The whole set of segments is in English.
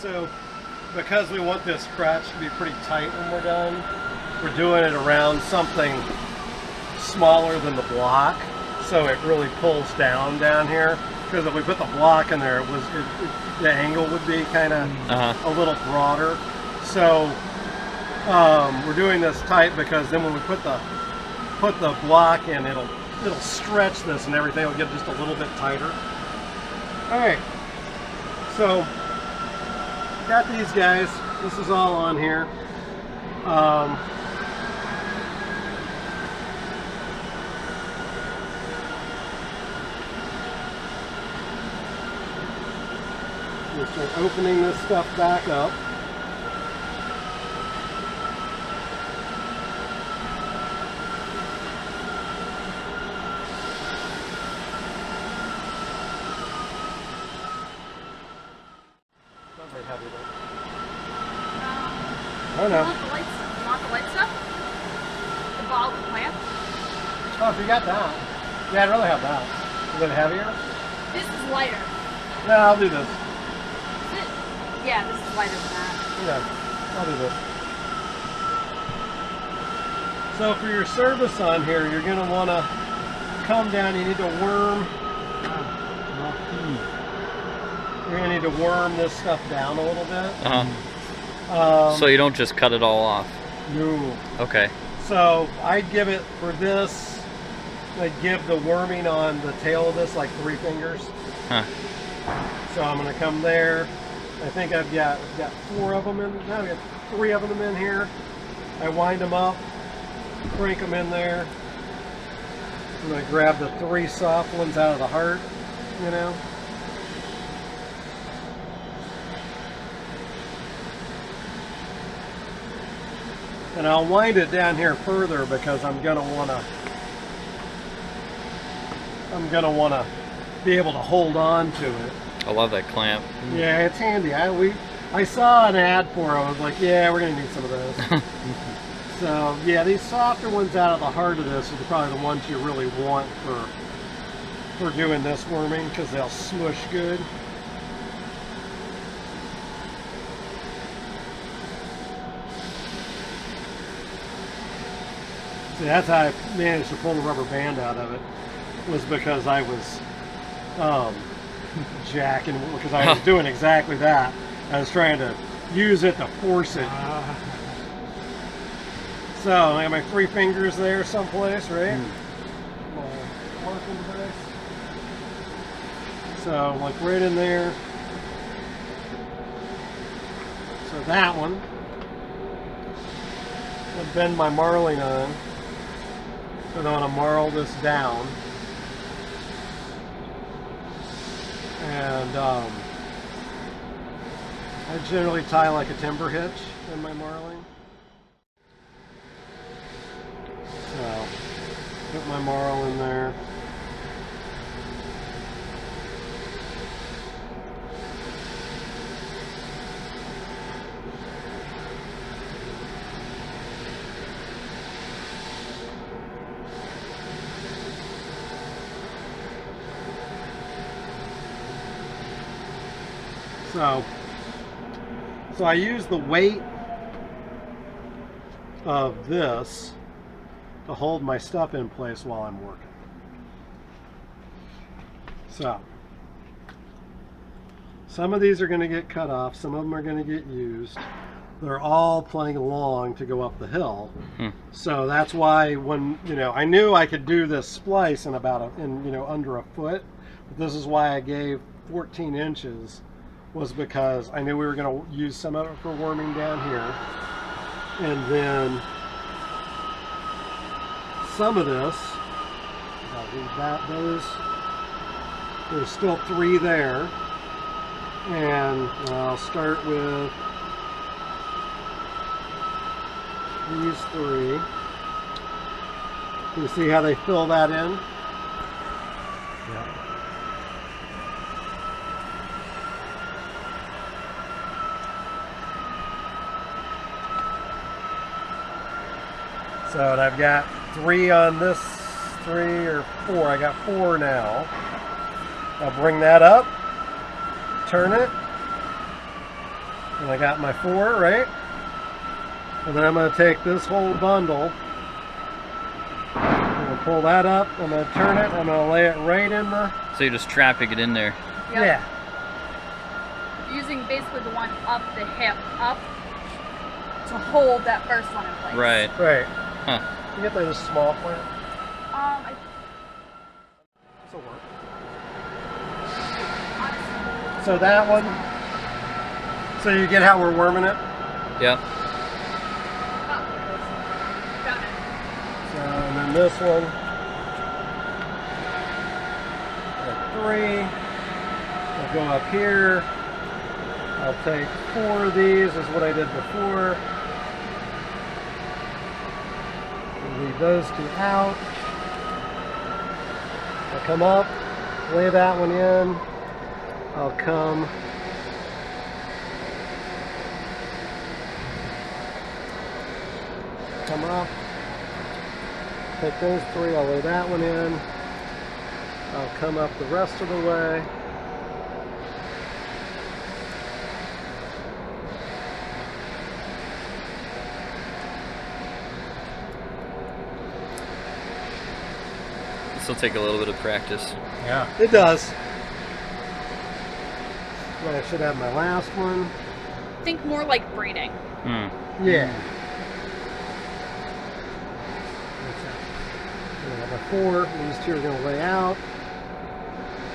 so because we want this crotch to be pretty tight when we're done, we're doing it around something smaller than the block, so it really pulls down here. Because if we put the block in there, the angle would be kind of a little broader. So we're doing this tight because then when we put the block in, it'll stretch this and everything will get just a little bit tighter. All right, so got these guys. This is all on here. We'll start opening this stuff back up. I don't know. You want the light stuff? The ball of the plant? Oh, if you got that. Yeah, I'd rather have that. Is it heavier? This is lighter. No, I'll do this. Is it? Yeah, this is lighter than that. Yeah, I'll do this. So for your service on here, you're going to want to come down. You need to worm. You're going to need to worm this stuff down a little bit. So you don't just cut it all off? No. Okay. So I'd give it, for this, I'd give the worming on the tail of this like 3 fingers. Huh. So I'm going to come there. I think I've got 4 of them in. No, I've got 3 of them in here. I wind them up, crank them in there. I'm going to grab the 3 soft ones out of the heart, you know. And I'll wind it down here further because I'm gonna wanna be able to hold on to it. I love that clamp. Yeah, it's handy. I saw an ad for it. I was like, yeah, we're gonna need some of those. So yeah, these softer ones out of the heart of this are probably the ones you really want for doing this worming because they'll smush good. See, that's how I managed to pull the rubber band out of it, was because I was jacking, because I was doing exactly that. I was trying to use it to force it. So I have my 3 fingers there someplace, right? My marking device. So like right in there. So that one. I'll bend my marling on. So I want to marl this down, and I generally tie like a timber hitch in my marling. So put my marl in there. So I use the weight of this to hold my stuff in place while I'm working. So some of these are going to get cut off, some of them are going to get used. They're all playing along to go up the hill. So that's why when, I knew I could do this splice in about under a foot. But this is why I gave 14 inches. Was because I knew we were going to use some of it for worming down here, and then some of this, there's still 3 there, and I'll start with these 3. You see how they fill that in? Yeah. So and I've got 3 on this, 3 or 4. I got 4 now. I'll bring that up, turn it, And I got my 4, right? And then I'm going to take this whole bundle. I'm going to pull that up. I'm going to turn it. I'm going to lay it right in the... So you're just trapping it in there. Yep. Yeah. Using basically the one up the hip, up to hold that first one in place. Right. Right. Huh. You get those small plant? This'll work. So that one. So you get how we're worming it? Yep. Oh, got it. So, and then this one. Like 3. I'll go up here. I'll take 4 of these, is what I did before. Leave those 2 out. I'll come up, lay that one in. I'll come up, take those 3, I'll lay that one in. I'll come up the rest of the way. This will take a little bit of practice. Yeah, it does. Well, I should have my last one. Think more like braiding. Hmm. Yeah. I have a 4. These 2 are going to lay out.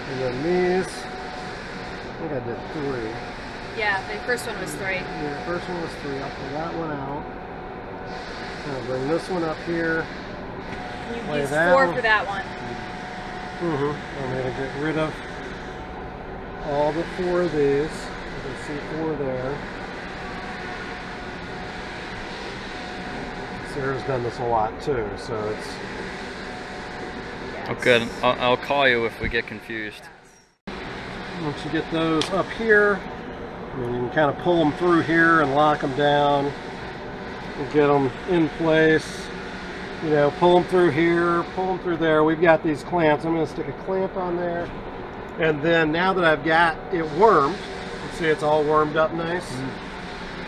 And then these, I think I did 3. Yeah, the first one was 3. Yeah, the first one was 3. I'll pull that one out. I'll bring this one up here. You Lay used that 4 one. for that one. I'm going to get rid of all the 4 of these. You can see 4 there. Sarah's done this a lot too, so it's... Oh, good. I'll call you if we get confused. Once you get those up here, you can kind of pull them through here and lock them down and get them in place. You know, pull them through here, pull them through there. We've got these clamps. I'm going to stick a clamp on there. And then now that I've got it wormed, you see it's all wormed up nice.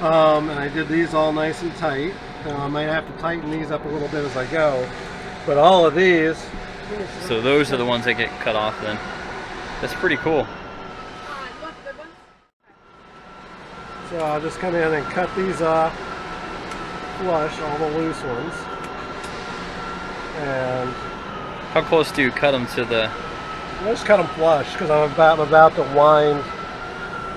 And I did these all nice and tight. I might have to tighten these up a little bit as I go. But all of these... So those are the ones that get cut off then. That's pretty cool. You want the good ones? So I'll just come in and cut these off, flush all the loose ones. And How close do you cut them to the... I just cut them flush because I'm about to wind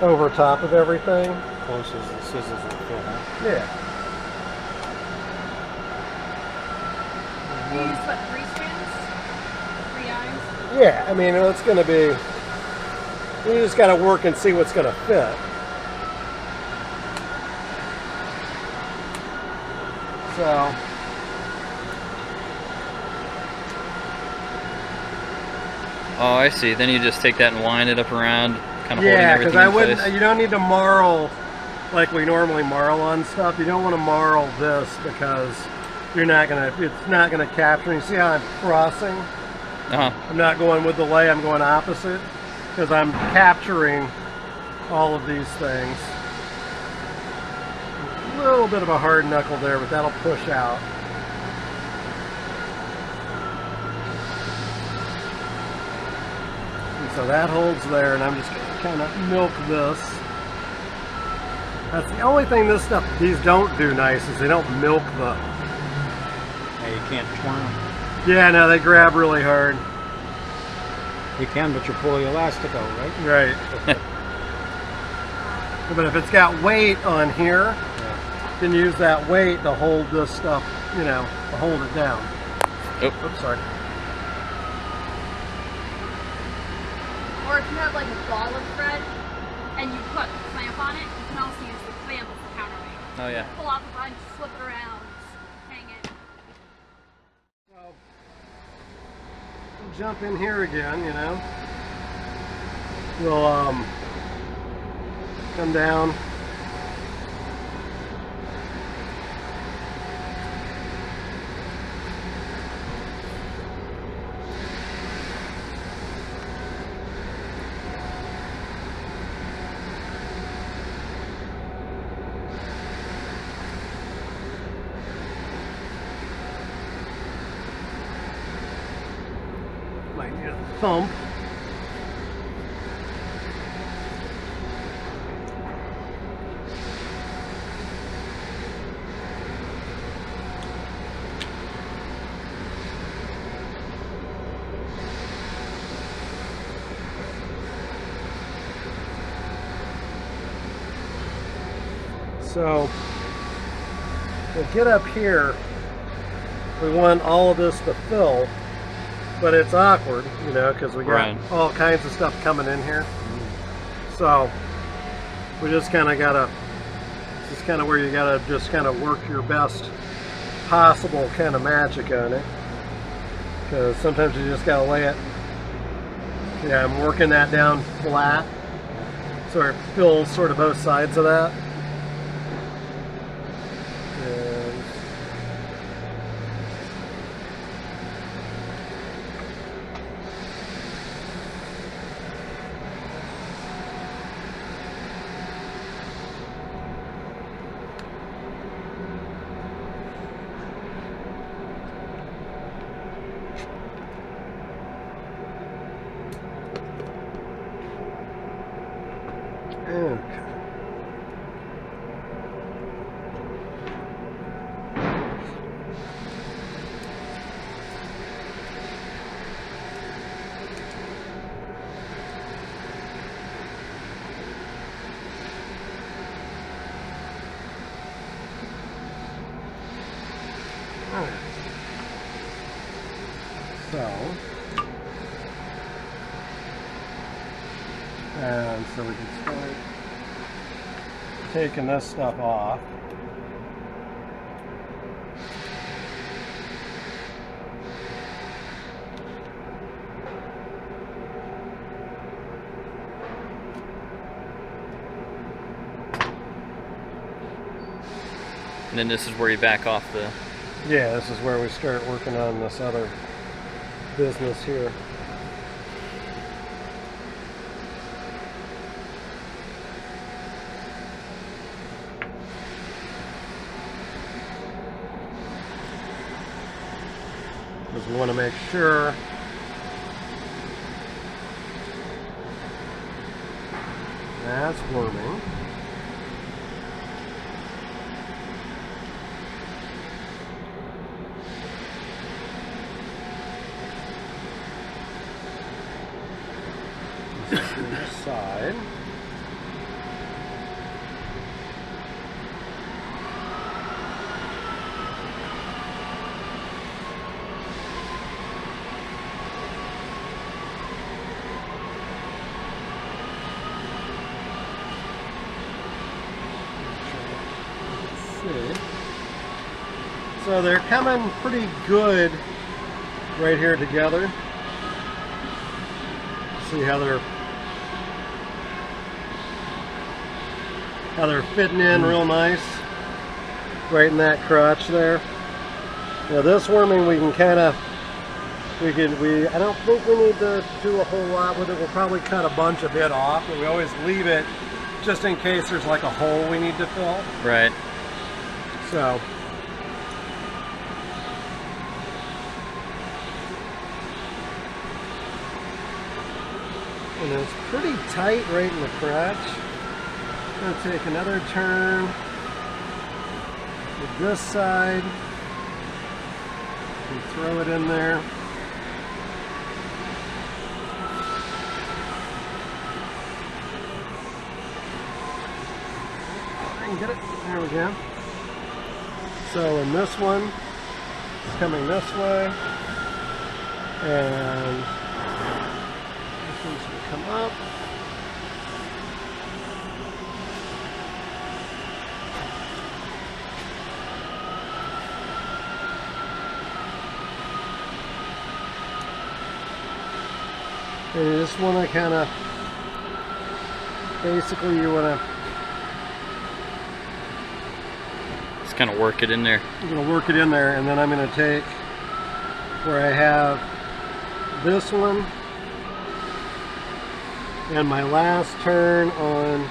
over top of everything. Close as the scissors will fit, huh? Yeah. You use what, 3 strands? 3 eyes? Yeah, I mean, it's going to be, you just got to work and see what's going to fit. So, Oh, I see. Then you just take that and wind it up around, kind of holding yeah, everything because I in wouldn't, place. you don't need to marl like we normally marl on stuff. You don't want to marl this because you're not going to, it's not going to capture. You see how I'm crossing? Uh-huh. I'm not going with the lay, I'm going opposite because I'm capturing all of these things. A little bit of a hard knuckle there, but that'll push out. And so that holds there, and I'm just going to kind of milk this. That's the only thing these don't do nice is they don't milk the... Yeah, you can't twirl them. Yeah, no, they grab really hard. You can, but you pull the elastic out, right? Right. But if it's got weight on here, you can use that weight to hold this stuff, you know, to hold it down. Oh. Oops, sorry. Or if you have like a ball of thread and you put a clamp on it, you can also use the clamp as the counterweight. Oh, yeah. Pull off a bunch, flip it around, hang it. So, we'll jump in here again, you know. We'll come down. Might need a thump. So we'll get up here. We want all of this to fill, but it's awkward, you know, because we got Right. all kinds of stuff coming in here. So we just kind of gotta, this is kind of where you gotta just kind of work your best possible kind of magic on it, because sometimes you just gotta lay it. Yeah, I'm working that down flat so it fills sort of both sides of that. And okay. Alright. So we can start taking this stuff off. And then this is where you back off the... Yeah, this is where we start working on this other business here. Because we want to make sure that's warming. This side. Let's see. So they're coming pretty good right here together. See how they're fitting in real nice right in that crotch there. Now this worming we can kind of I don't think we need to do a whole lot with it. We'll probably cut a bunch of it off, but we always leave it just in case there's like a hole we need to fill. Right. So and it's pretty tight right in the crotch. I'm going to take another turn with this side and throw it in there. I can get it. There we go. So in this one, it's coming this way, and this one's going to come up. And you just want to kind of, basically you want to, Just kind of work it in there. I'm going to work it in there, and then I'm going to take where I have this one and my last turn on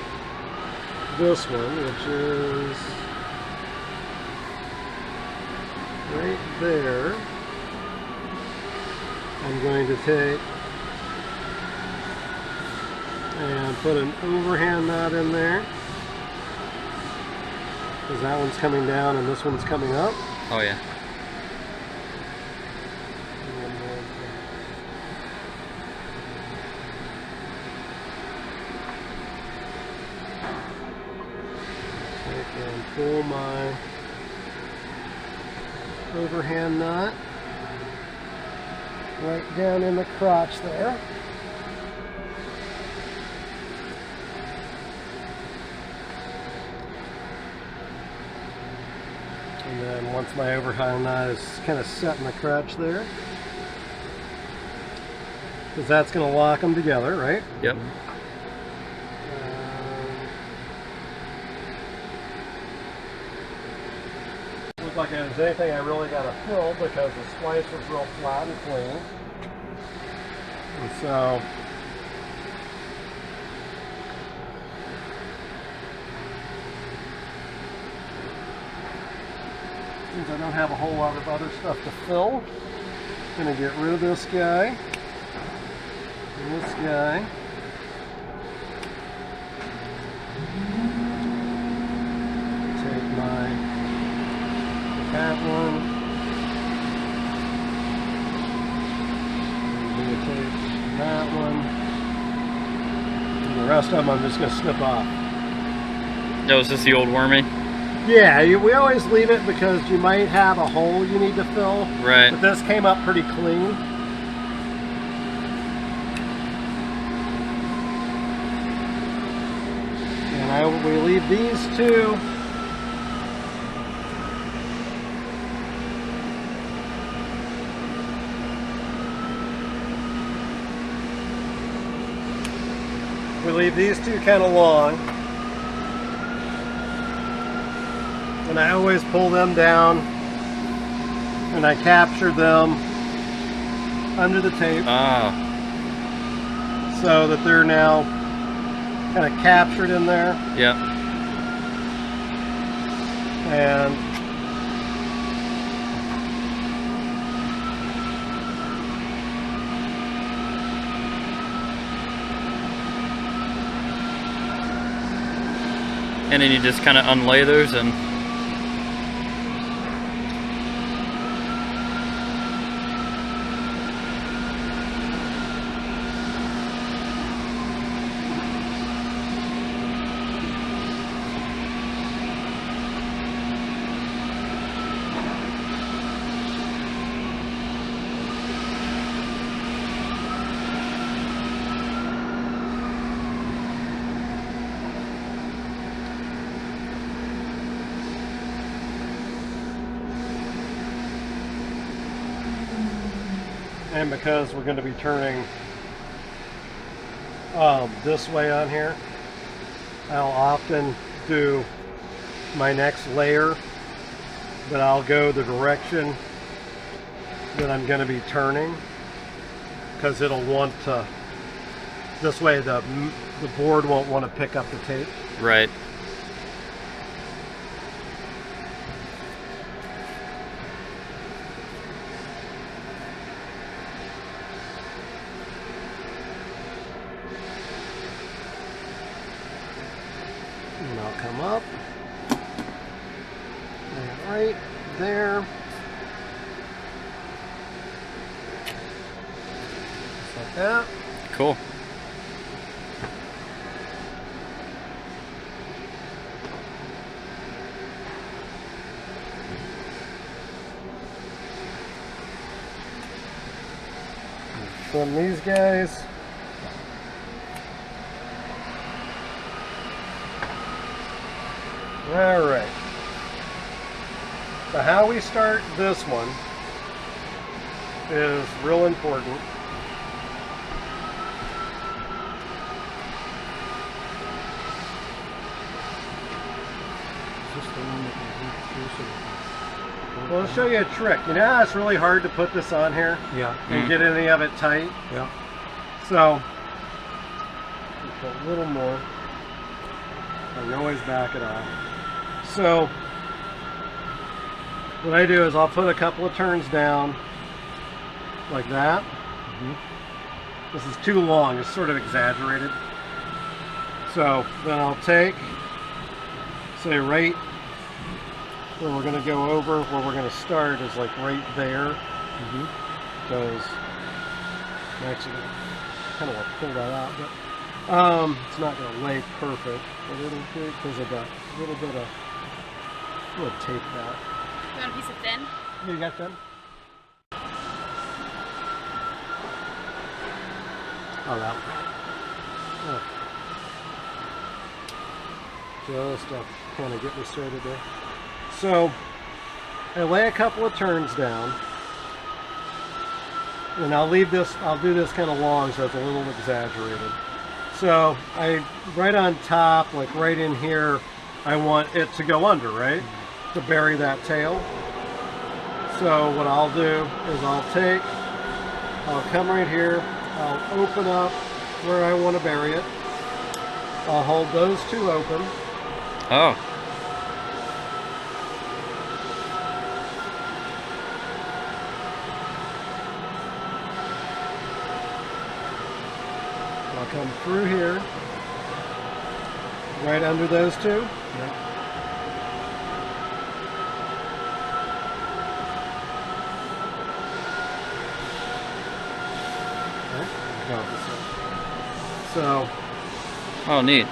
this one, which is right there. I'm going to take and put an overhand knot in there, because that one's coming down and this one's coming up. Oh yeah. Take and pull my overhand knot right down in the crotch there. And then once my overhand knot is kind of set in the crotch there, because that's going to lock them together, right? Yep. Looks like there's anything I really got to fill, because the splice was real flat and clean. And so since I don't have a whole lot of other stuff to fill, I'm going to get rid of this guy and this guy. Take that one. I'm going to take that one. And the rest of them I'm just going to snip off. That was just the old wormy? Yeah, we always leave it because you might have a hole you need to fill. Right. But this came up pretty clean. And we leave these two. We leave these two kind of long. And I always pull them down and I capture them under the tape. Ah. So that they're now kind of captured in there. Yep. And then you just kind of unlay those and because we're going to be turning this way on here, I'll often do my next layer, but I'll go the direction that I'm going to be turning, because it'll want to, this way the board won't want to pick up the tape. right. And I'll come up and right there, just like that. Cool. Trim these guys. Alright. So how we start this one is real important. Well, I'll show you a trick. You know how it's really hard to put this on here? Yeah. And get any of it tight? Yeah. So, put a little more. I can always back it off. So, what I do is I'll put a couple of turns down, like that. This is too long, it's sort of exaggerated. So then I'll take, say right where we're going to go over, where we're going to start is like right there. Because I'm actually kind of want to pull that out, but it's not going to lay perfect, but it'll do because I got a little bit of, I'm going to tape that. You want a piece of thin? You got them? Oh, that one. Oh. Just to kind of get me started there. So, I lay a couple of turns down. And I'll leave this, I'll do this kind of long so it's a little exaggerated. So, right on top, like right in here, I want it to go under, right? To bury that tail. So what I'll do is I'll come right here, I'll open up where I want to bury it. I'll hold those two open. Oh. I'll come through here, right under those two. Yep. So, Oh, neat.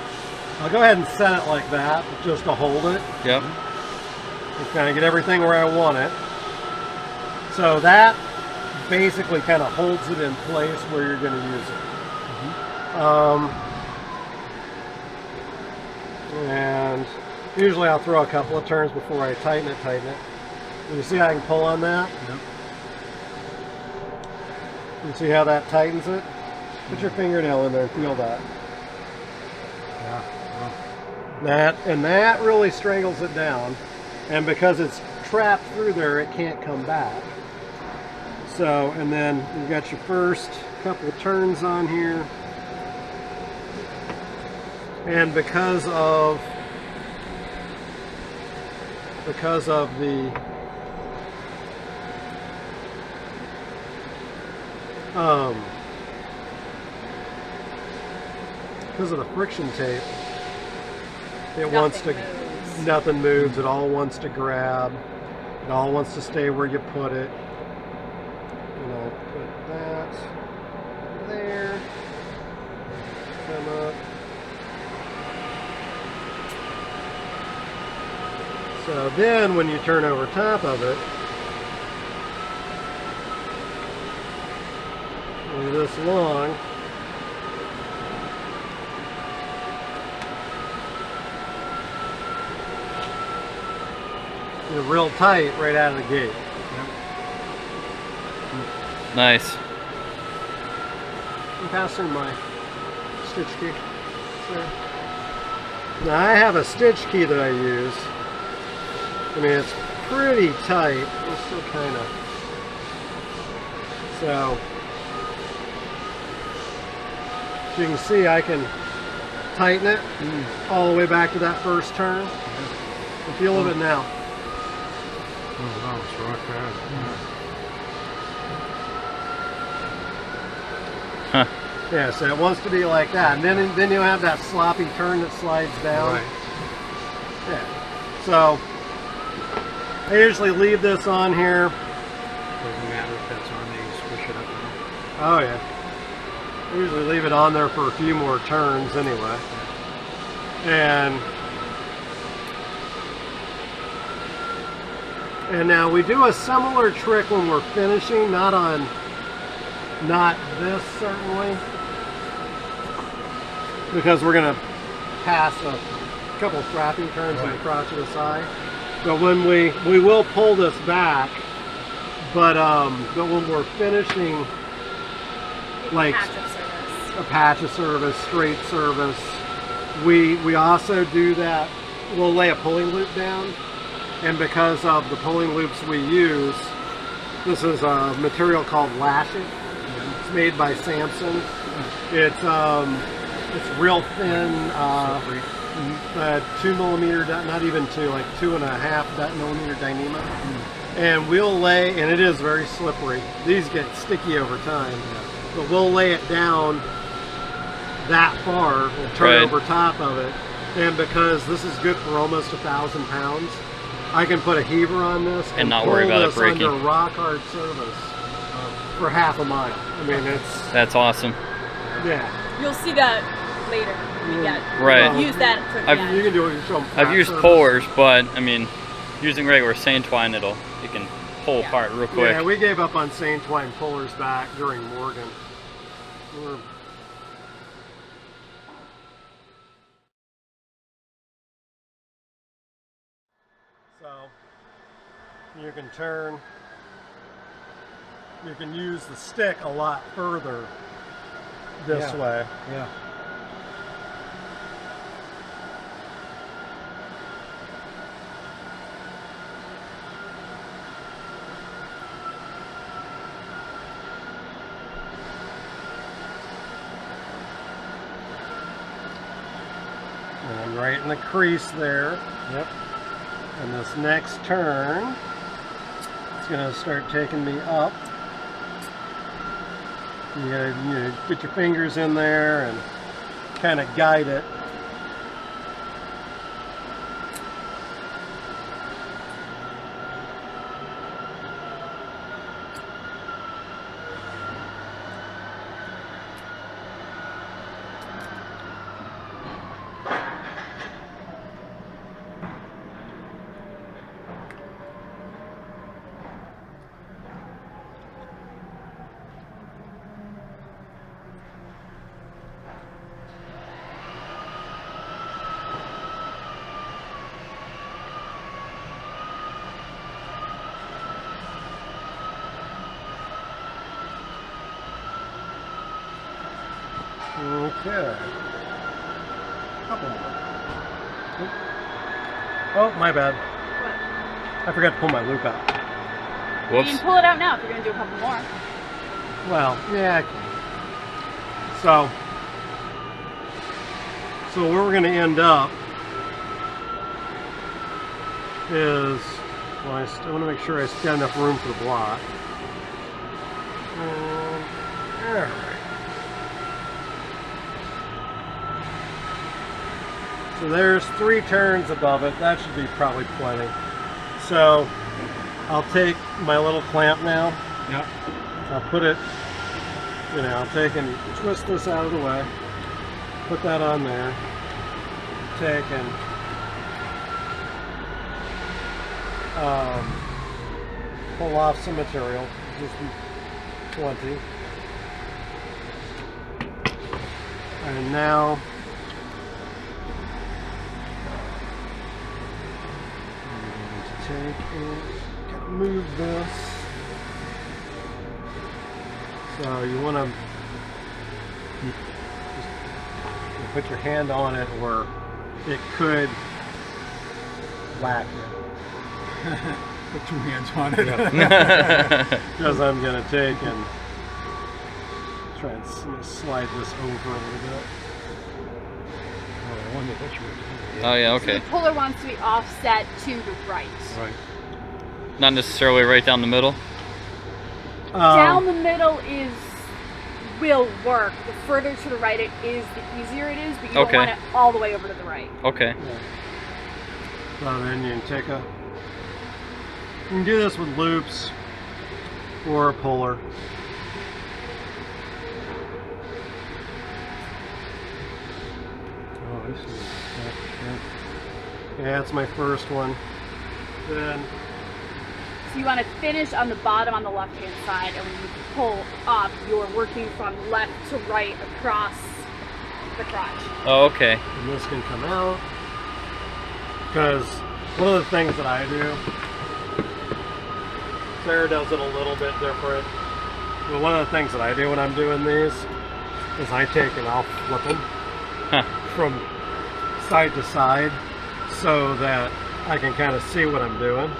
I'll go ahead and set it like that, just to hold it. Yep. And kind of get everything where I want it. So that basically kind of holds it in place where you're going to use it. And usually I'll throw a couple of turns before I tighten it. You see how I can pull on that? Yep. You see how that tightens it? Put your fingernail in there and feel that. Yeah. That really strangles it down, and because it's trapped through there, it can't come back. So, and then you've got your first couple of turns on here, and because of the because of the friction tape, nothing moves. It all wants to grab. It all wants to stay where you put it. And I'll put that there. Come up. So then when you turn over top of it, with this long, you're real tight right out of the gate. Nice. I'm passing my stitch key. Sir. Now I have a stitch key that I use. I mean, it's pretty tight. It's still kind of. So, as you can see, I can tighten it all the way back to that first turn. The feel of it now. Oh wow, it's rock hard. Huh. Yeah, so it wants to be like that. And then you have that sloppy turn that slides down. Right. Yeah. So, I usually leave this on here. Doesn't matter if that's on there, you squish it up. Oh yeah. I usually leave it on there for a few more turns anyway. And now we do a similar trick when we're finishing, not this certainly, because we're going to pass a couple of frapping turns in the crotch of the side. But when we will pull this back, but when we're finishing like a patch of service, straight service, we also do that. We'll lay a pulling loop down, and because of the pulling loops we use, this is a material called lashing. It's made by Samson. It's real thin, 2 millimeter, not even 2, like 2.5 millimeter Dyneema. And we'll lay, and it is very slippery. These get sticky over time. but we'll lay it down that far, we'll turn over top of it, and because this is good for almost 1,000 pounds, I can put a heaver on this and not worry about it breaking. Under rock hard surface for half a mile. I mean, that's awesome. Yeah. You'll see that later when we get right. Use that for you can do it yourself. I've used pullers, but I mean, using regular seine twine, you can pull apart real quick. Yeah, we gave up on seine twine pullers back during Morgan. So you can turn. You can use the stick a lot further this way. Yeah. And right in the crease there. Yep. And this next turn, it's going to start taking me up. You gotta get your fingers in there and kind of guide it. Okay. Couple more. Oh, my bad. What? I forgot to pull my loop out. You Whoops. can pull it out now if you're going to do a couple more. Well, yeah, I can. So where we're going to end up is, well, I want to make sure I got enough room for the block. All right. So there's 3 turns above it. That should be probably plenty. So I'll take my little clamp now. Yep. I'll put it, I'll take and twist this out of the way. Put that on there. Take and pull off some material. Just plenty. And now take and kind of move this. So you want to put your hand on it, or it could whack it. Put 2 hands on it. Because I'm going to take and try and slide this over a little bit. Oh, I wonder what you were doing. Oh yeah, So okay. the puller wants to be offset to the right. Right. Not necessarily right down the middle. Down the middle will work. The further to the right it is, the easier it is, but you don't want it all the way over to the right. Okay. Yeah. So then you can you can do this with loops or a puller. Oh, I see. Yeah, that's my first one. Then So you want to finish on the bottom on the left-hand side, and when you pull up, you're working from left to right across the crotch. Oh, okay. and this can come out. Because one of the things that I do, Sarah does it a little bit different, but one of the things that I do when I'm doing these is I take and I'll flip them from side to side so that I can kind of see what I'm doing.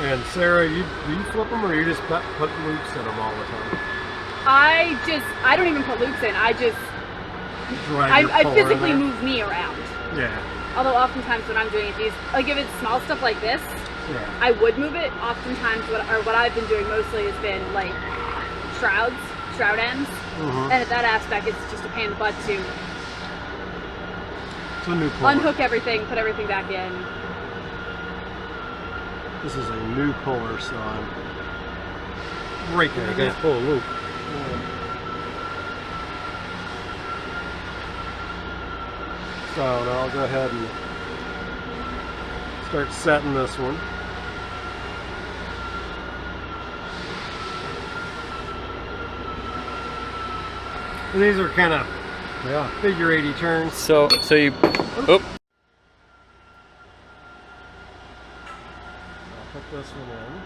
And Sarah, do you flip them, or you just put loops in them all the time? I don't even put loops in. I physically move me around. Yeah. Although oftentimes when I'm doing it, like if it's small stuff like this, Yeah. I would move it. Oftentimes what I've been doing mostly has been like shrouds. shroud ends. Mhm. And at that aspect, it's just a pain in the butt to It's a new puller. unhook everything, put everything back in. This is a new puller, so I'm breaking Yeah, you it. gotta pull a loop. So now I'll go ahead and start setting this one. And these are kind of Yeah. figure 80 turns. So you, oh, I'll put this one in.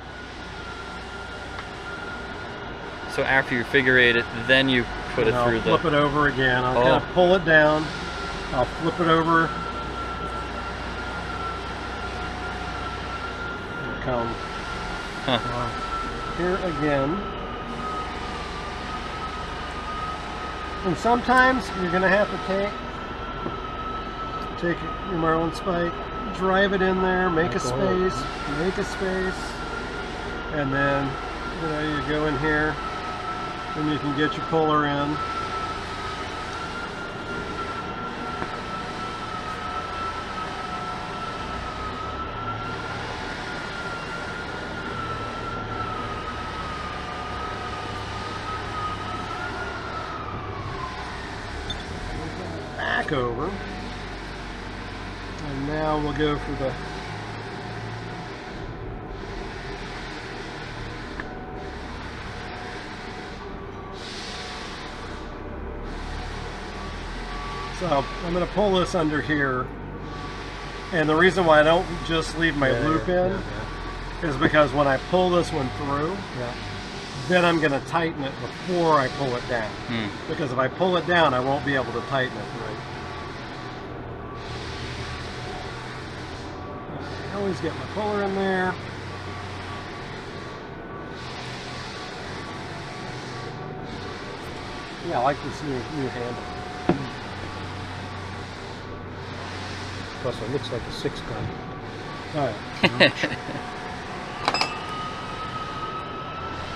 so after you figure eight it, then you put And it I'll through flip the. it over again. I'll Oh. kind of pull it down. I'll flip it over. And come Huh. here again. And sometimes you're going to have to take your marlin spike, drive it in there, make a space, and then you go in here and you can get your puller in. Back over, and now we'll go for the so I'm going to pull this under here, and the reason why I don't just leave my loop in is because when I pull this one through, then I'm going to tighten it before I pull it down. Because if I pull it down, I won't be able to tighten it right. I always get my puller in there. Yeah, I like this new handle. Plus it looks like a 6-gun. Alright.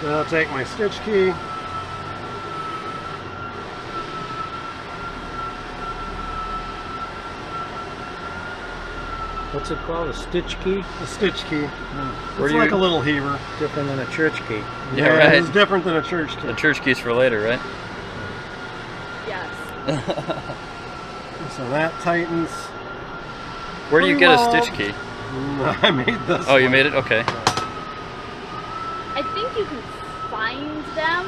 Then I'll take my stitch key. What's it called? A stitch key? A stitch key. Where It's do like you- a little heaver. Different than a church key. Yeah, right. It's different than a church key. The church keys for later, right? Yes. So that tightens. Where do you get a Well, stitch key? I made this. Oh, you one. made it? Okay. I think you can find them,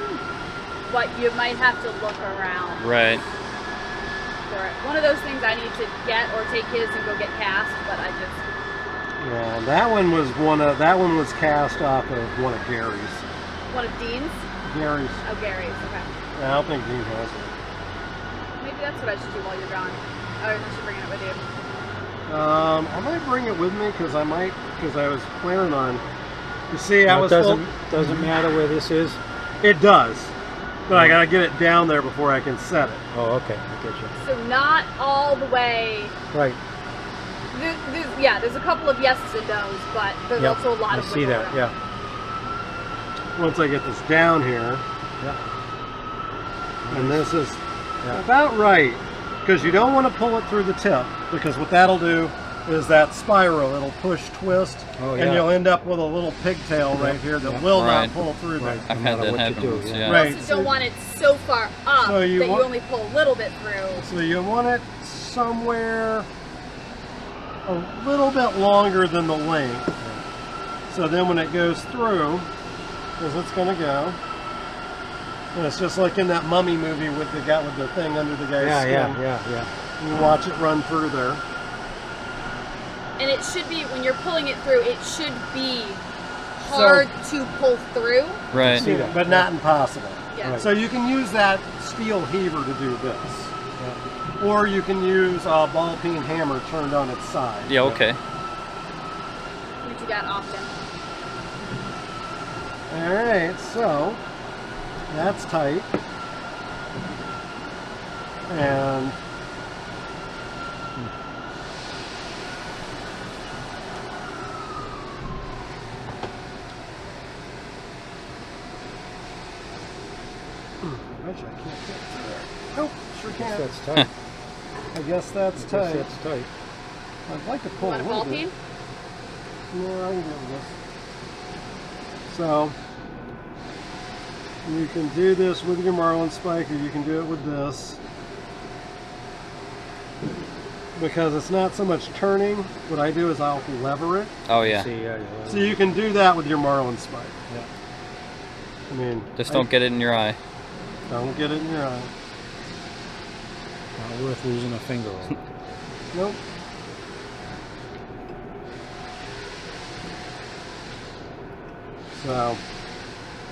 but you might have to look around Right. for it. One of those things I need to get or take his and go get cast, but I just Yeah, that one was cast off of one of Gary's. one of Dean's. Gary's. Oh, Gary's. Okay. I don't think Dean has it. Maybe that's what I should do while you're gone. Oh, unless you're bringing it with you. I might bring it with me because I was planning on. You see, I Now, was. it doesn't matter where this is. It does, but I gotta get it down there before I can set it. Oh, okay, I get you. So not all the way. Right. There's a couple of yeses and nos, but there's Yep. also a lot I of see wiggle that. room. Yeah. Once I get this down here, Yeah. and this is Yeah. about right, because you don't want to pull it through the tip, because what that'll do is that spiral, it'll push, twist, Oh, and yeah. you'll end up with a little pigtail right here that will Right. not pull through Right. there. I've No had matter that what you happen do, once, yeah. yeah. You Right. also don't want it so far up So you that want- you only pull a little bit through. So you want it somewhere a little bit longer than the length. So then when it goes through, because it's going to go, and it's just like in that Mummy movie with the guy with the thing under the guy's skin. Yeah. You watch it run through there. And it should be, when you're pulling it through, it should be hard to pull through. Right. See that. But not impossible. Yeah. Right. So you can use that steel heaver to do this. Yeah. Or you can use a ball peen hammer turned on its side. Yeah, okay. We do that often. Alright, so that's tight. And I bet you I can't fit through there. Nope, sure can't. That's tight. I guess that's I guess tight. that's tight. I'd like to You pull want a a little ball bit. peen? No, I can get with this. So, you can do this with your marlin spike, or you can do it with this. Because it's not so much turning, what I do is I'll lever it. Oh yeah. See, So you can do that with your marlin spike. yeah. I mean, Just don't get it in your eye. Don't get it in your eye. Not worth losing a finger on. Nope. So,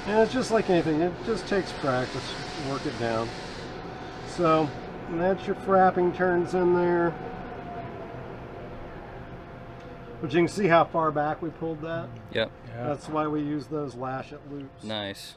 and it's just like anything, it just takes practice to work it down. So, and that's your frapping turns in there. But you can see how far back we pulled that. Yep. Yeah. That's why we use those lashet loops. Nice.